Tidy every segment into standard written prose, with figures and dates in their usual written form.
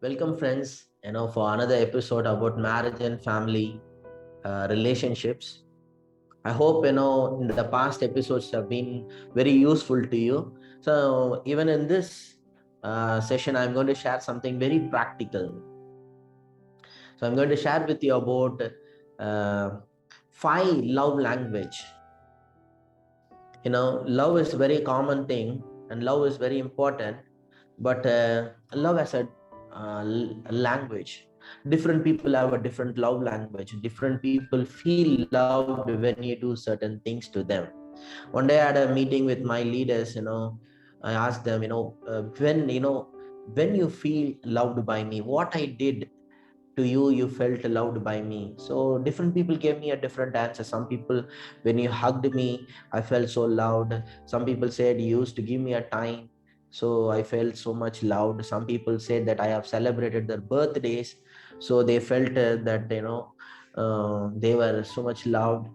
Welcome, friends. For another episode about marriage and family relationships. I hope in the past episodes have been very useful to you. So even in this session, I'm going to share something very practical. So I'm going to share with you about uh, five love language. Love is a very common thing, and love is very important. But love as a language, different people have a different love language. Different people feel loved when you do certain things to them. One day I had a meeting with my leaders. I asked them, when you feel loved by me, what I did to you felt loved by me. So different people gave me a different answer. Some people, when you hugged me, I felt so loved. Some people said you used to give me a time, so I felt so much loved. Some people said that I have celebrated their birthdays, so they felt that they were so much loved.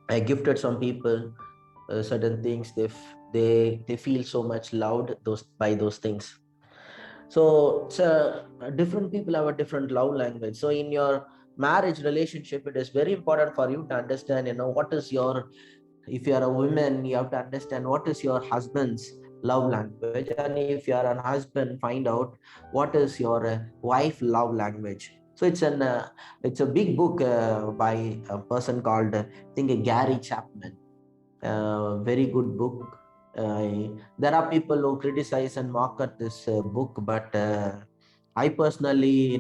I gifted some people certain things. They feel so much loved those by those things. So it's different people have a different love language. So in your marriage relationship, it is very important for you to understand, what is your, if you are a woman, you have to understand what is your husband's love language. And if you are an husband, find out what is your wife love language. So it's a big book by a person called, I think, Gary Chapman. Very good book. There are people who criticize and mock at this book, but I personally,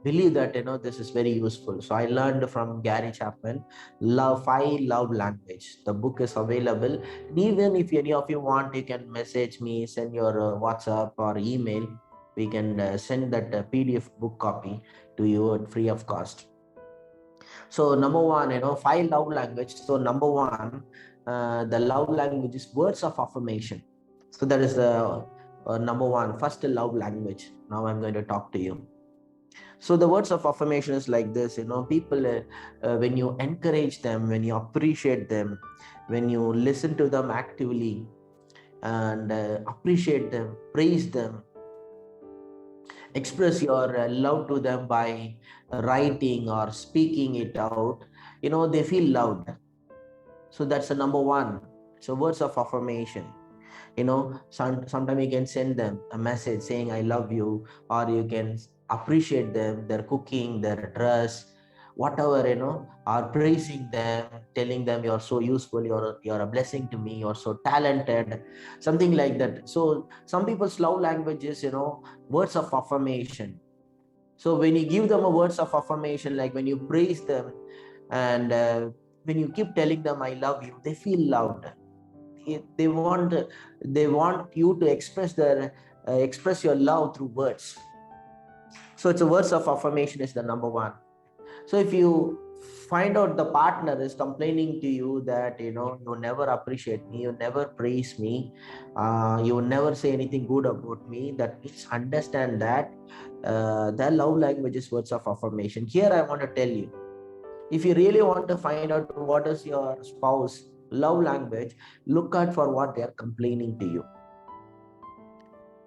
believe that this is very useful. So I learned from Gary Chapman, Love Five Love Language. The book is available. And even if any of you want, you can message me, send your WhatsApp or email. We can send that PDF book copy to you at free of cost. So number one, five love language. So number one, the love language is words of affirmation. So that is the number one, first love language. Now I'm going to talk to you. So the words of affirmation is like this. People, when you encourage them, when you appreciate them, when you listen to them actively and appreciate them, praise them, express your love to them by writing or speaking it out, they feel loved. So that's the number one. So words of affirmation. Sometimes you can send them a message saying I love you, or you can appreciate them, their cooking, their dress, whatever, or praising them, telling them you're so useful, you're a blessing to me, you're so talented, something like that. So some people's love language is, words of affirmation. So when you give them a words of affirmation, like when you praise them, and when you keep telling them I love you, they feel loved. They want you to express your love through words. So it's a words of affirmation is the number one. So if you find out the partner is complaining to you that you never appreciate me, you never praise me, you never say anything good about me, that means understand that their love language is words of affirmation. Here I want to tell you, if you really want to find out what is your spouse love language, look out for what they are complaining to you.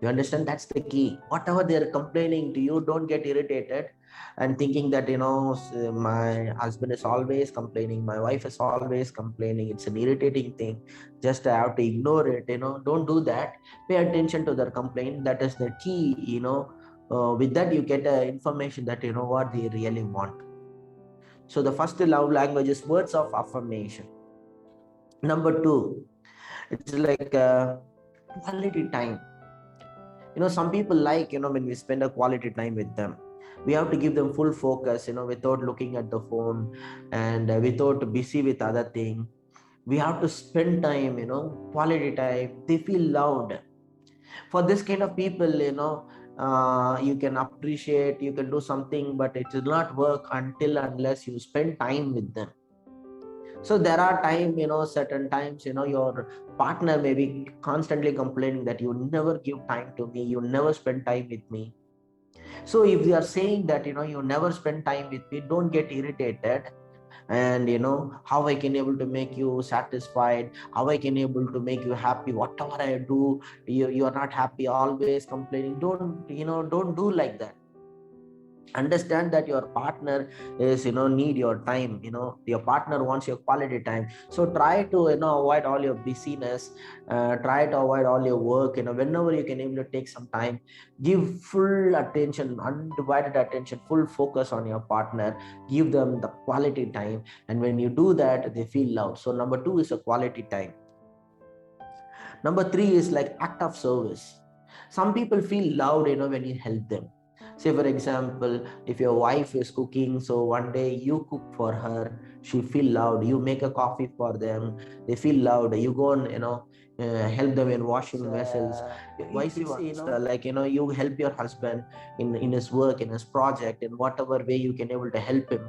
You understand? That's the key. Whatever they're complaining to you, don't get irritated and thinking that, my husband is always complaining, my wife is always complaining. It's an irritating thing. Just I have to ignore it. Don't do that. Pay attention to their complaint. That is the key. With that, you get information that, what they really want. So the first love language is words of affirmation. Number two, it's like quality time. Some people like, when we spend a quality time with them, we have to give them full focus, without looking at the phone, and without busy with other thing. We have to spend time, quality time. They feel loved. For this kind of people, you can appreciate, you can do something, but it will not work until unless you spend time with them. So there are time, certain times, your partner may be constantly complaining that you never give time to me, you never spend time with me. So if they are saying that, you never spend time with me, don't get irritated. And how I can able to make you satisfied, how I can able to make you happy. Whatever I do, you are not happy, always complaining. Don't do like that. Understand that your partner is need your time. Your partner wants your quality time. So try to avoid all your busyness. Try to avoid all your work. Whenever you can able to take some time, give full attention, undivided attention, full focus on your partner. Give them the quality time, and when you do that, they feel loved. So number 2 is a quality time. Number 3 is like act of service. Some people feel loved when you help them. Say for example, if your wife is cooking, so one day you cook for her, she feel loved. You make a coffee for them, they feel loved. You go and help them in washing vessels. Vice versa, like you help your husband in his work, in his project, in whatever way you can able to help him,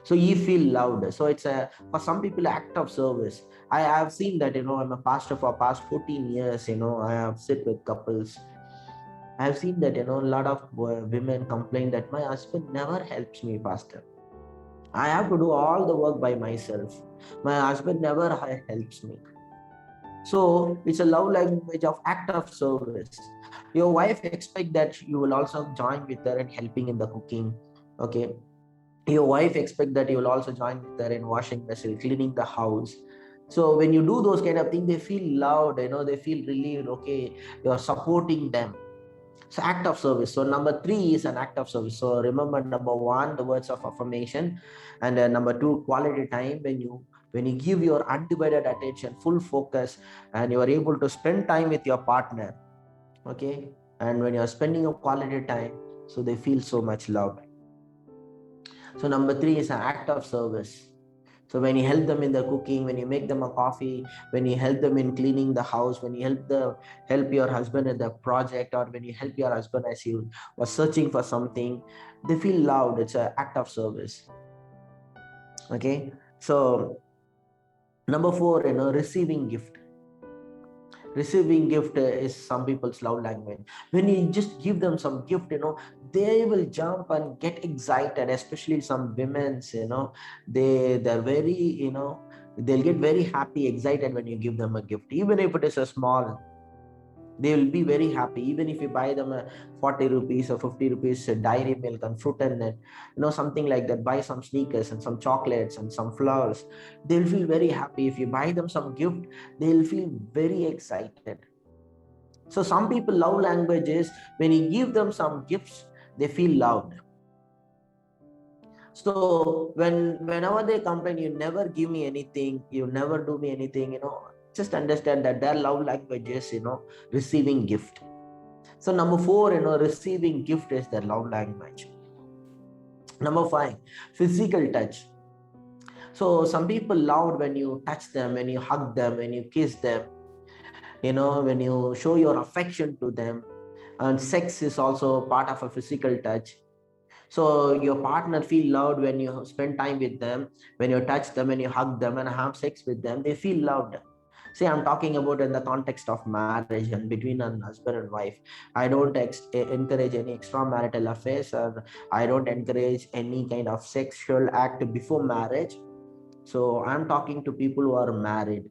so you feel loved. So it's a, for some people, act of service. I have seen that. I'm a pastor for past 14 years. I have sit with couples. I have seen that a lot of women complain that my husband never helps me, pastor. I have to do all the work by myself. My husband never helps me. So it's a love language of act of service. Your wife expect that you will also join with her in helping in the cooking. Okay, your wife expect that you will also join with her in washing vessel, cleaning the house. So when you do those kind of things, they feel loved. They feel relieved. Okay, you're supporting them. So act of service. So number 3 is an act of service. So remember, number 1, the words of affirmation, and number 2, quality time. When you give your undivided attention, full focus, and you are able to spend time with your partner. Okay, and when you are spending a quality time, so they feel so much loved. So number 3 is an act of service. So when you help them in the cooking, when you make them a coffee, when you help them in cleaning the house, when you help your husband in the project, or when you help your husband as you was searching for something, they feel loved. It's an act of service. Okay. So number 4, receiving gift. Receiving gift is some people's love language. When you just give them some gift, they will jump and get excited, especially some women's. They're very, they'll get very happy, excited when you give them a gift, even if it is a small. They will be very happy. Even if you buy them a 40 rupees or 50 rupees dairy milk and fruit and net, something like that, buy some sneakers and some chocolates and some flowers, they'll feel very happy. If you buy them some gift, they'll feel very excited. So some people love language is when you give them some gifts, they feel loved. So whenever they complain, you never give me anything, you never do me anything, just understand that their love language is receiving gift. So number 4, receiving gift is their love language. Number 5, physical touch. So some people love when you touch them, when you hug them, when you kiss them, when you show your affection to them. And sex is also part of a physical touch. So your partner feel loved when you spend time with them, when you touch them, when you hug them and have sex with them, they feel loved. See, I'm talking about in the context of marriage and between a husband and wife. I don't encourage any extramarital affairs, or I don't encourage any kind of sexual act before marriage. So I'm talking to people who are married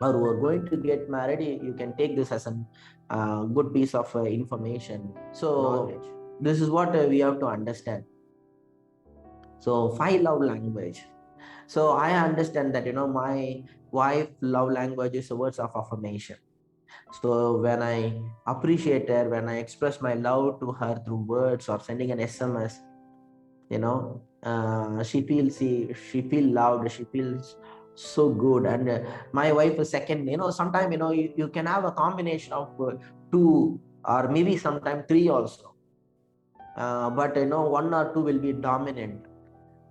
or who are going to get married. You can take this as a good piece of information. So knowledge. This is what we have to understand. So 5 love language. So I understand that my wife love language is words of affirmation. So when I appreciate her, when I express my love to her through words or sending an SMS, she feel loved, she feels so good. And my wife is second. Sometimes you can have a combination of 2 or maybe sometimes 3 also, but 1 or 2 will be dominant.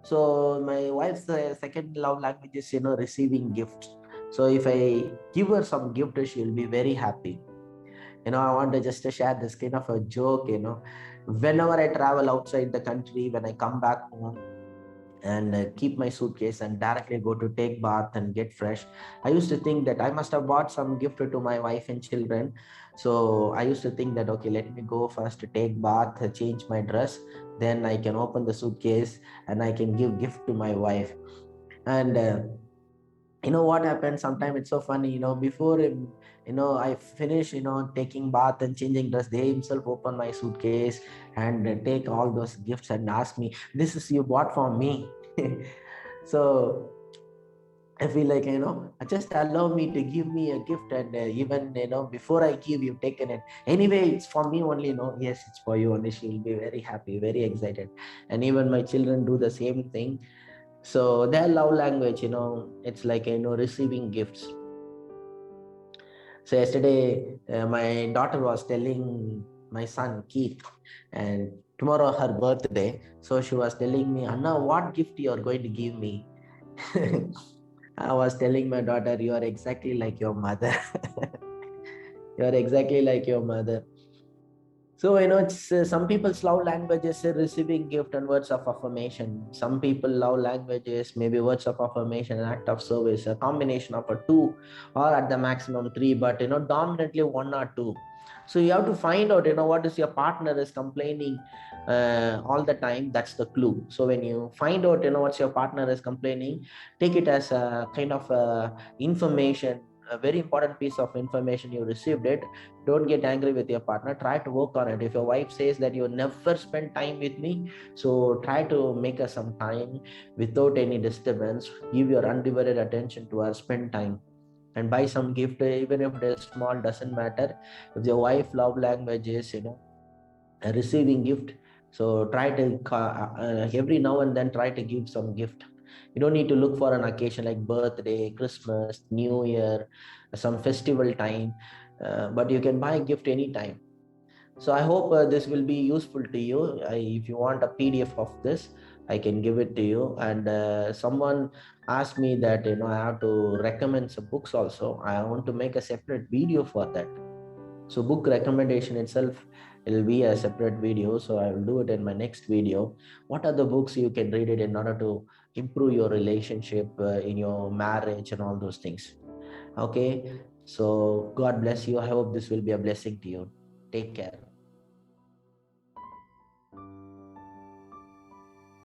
So my wife's second love language is receiving gifts. So if I give her some gift, she will be very happy. I want to just share this kind of a joke. Whenever I travel outside the country, when I come back home and keep my suitcase and directly go to take bath and get fresh, I used to think that I must have bought some gift to my wife and children. So I used to think that, okay, let me go first to take bath, change my dress, then I can open the suitcase and I can give gift to my wife. And What happens sometimes, it's so funny, before I finish taking bath and changing dress, they himself open my suitcase and take all those gifts and ask me, this is you bought for me. So I feel like, just allow me to give me a gift, and even, before I give, you've taken it. Anyway, it's for me only, yes, it's for you only. She'll be very happy, very excited. And even my children do the same thing. So their love language, it's like, receiving gifts. So yesterday, my daughter was telling my son Keith, and tomorrow her birthday. So she was telling me, Anna, what gift you are going to give me? I was telling my daughter, you are exactly like your mother. You are exactly like your mother. So, it's some people's love languages receiving gift and words of affirmation. Some people love languages, maybe words of affirmation and act of service, a combination of a two or at the maximum three, but, dominantly one or two. So you have to find out, what is your partner is complaining all the time. That's the clue. So when you find out, what's your partner is complaining, take it as a kind of information, a very important piece of information. You received it. Don't get angry with your partner. Try to work on it. If your wife says that you never spend time with me, so try to make her some time without any disturbance. Give your undivided attention to her. Spend time and buy some gift, even if it is small, doesn't matter. If your wife love language is, a receiving gift, so try to every now and then try to give some gift. You don't need to look for an occasion like birthday, Christmas, New Year, some festival time, but you can buy a gift anytime. So I hope this will be useful to you. If you want a PDF of this, I can give it to you. And someone asked me that, I have to recommend some books also. I want to make a separate video for that. So book recommendation itself will be a separate video. So I will do it in my next video. What are the books you can read it in order to improve your relationship in your marriage and all those things? Okay. So God bless you. I hope this will be a blessing to you. Take care.